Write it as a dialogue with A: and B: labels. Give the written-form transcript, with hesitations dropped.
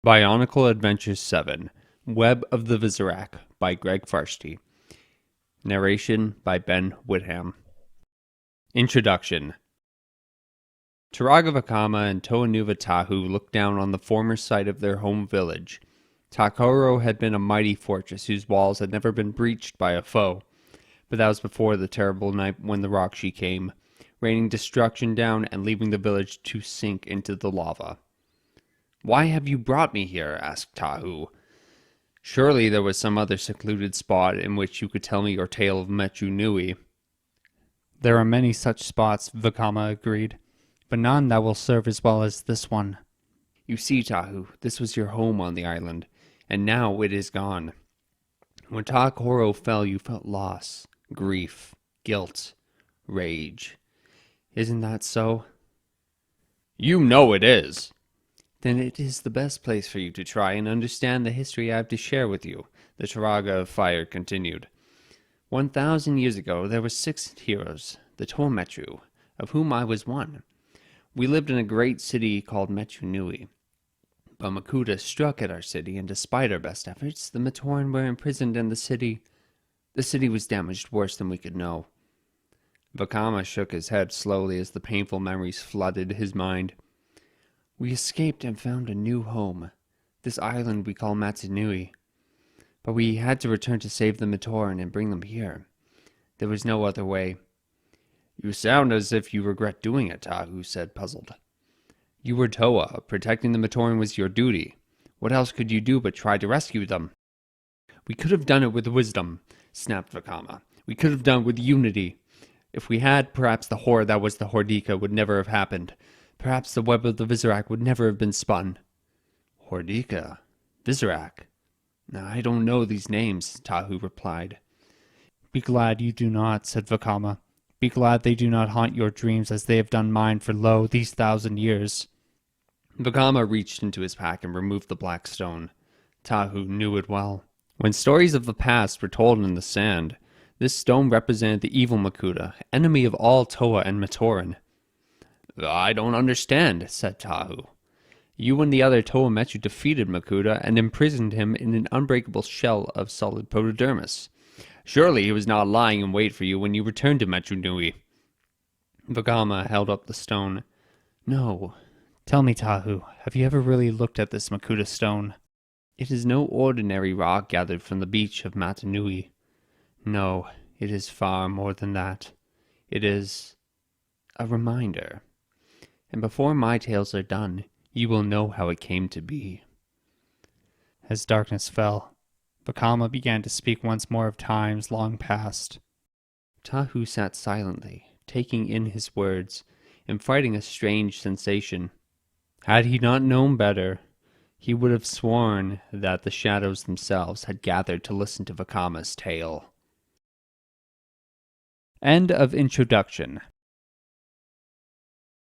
A: BIONICLE Adventures 7 Web of the Visorak by Greg Farsty. Narration by Ben Whitham. Introduction. Turaga Vakama and Toanuva Tahu looked down on the former site of their home village. Takoro had been a mighty fortress whose walls had never been breached by a foe, but that was before the terrible night when the Rakshi came, raining destruction down and leaving the village to sink into the lava. "Why have you brought me here?" asked Tahu. "Surely there was some other secluded spot in which you could tell me your tale of Mechu Nui."
B: "There are many such spots," Vakama agreed, "but none that will serve as well as this one."
A: "You see, Tahu, this was your home on the island, and now it is gone. When Takoro fell, you felt loss, grief, guilt, rage. Isn't that so?" "You know it is." "Then it is the best place for you to try and understand the history I have to share with you," the Turaga of Fire continued. 1,000 years ago, there were 6 heroes, the Tometru, of whom I was one. We lived in a great city called Mechu Nui. But Makuta struck at our city, and despite our best efforts, the Matoran were imprisoned in the city was damaged worse than we could know. Vakama shook his head slowly as the painful memories flooded his mind. "We escaped and found a new home, this island we call Matanui. But we had to return to save the Matoran and bring them here. There was no other way." "You sound as if you regret doing it," Tahu said, puzzled. "You were Toa. Protecting the Matoran was your duty. What else could you do but try to rescue them?" "We could have done it with wisdom," snapped Vakama. "We could have done it with unity. If we had, perhaps the horror that was the Hordika would never have happened. Perhaps the web of the Visorak would never have been spun." "Hordika? Visorak? I don't know these names," Tahu replied.
B: "Be glad you do not," said Vakama. "Be glad they do not haunt your dreams as they have done mine for these 1,000 years.
A: Vakama reached into his pack and removed the black stone. Tahu knew it well. When stories of the past were told in the sand, this stone represented the evil Makuta, enemy of all Toa and Matoran. "I don't understand," said Tahu. "You and the other Toa Mechu defeated Makuta and imprisoned him in an unbreakable shell of solid protodermis. Surely he was not lying in wait for you when you returned to Mechu Nui." Vakama held up the stone.
B: "No. Tell me, Tahu, have you ever really looked at this Makuta stone?"
A: "It is no ordinary rock gathered from the beach of Matanui. No, it is far more than that. It is a reminder. And before my tales are done, you will know how it came to be."
B: As darkness fell, Vakama began to speak once more of times long past.
A: Tahu sat silently, taking in his words, and fighting a strange sensation. Had he not known better, he would have sworn that the shadows themselves had gathered to listen to Vakama's tale.
B: End of introduction.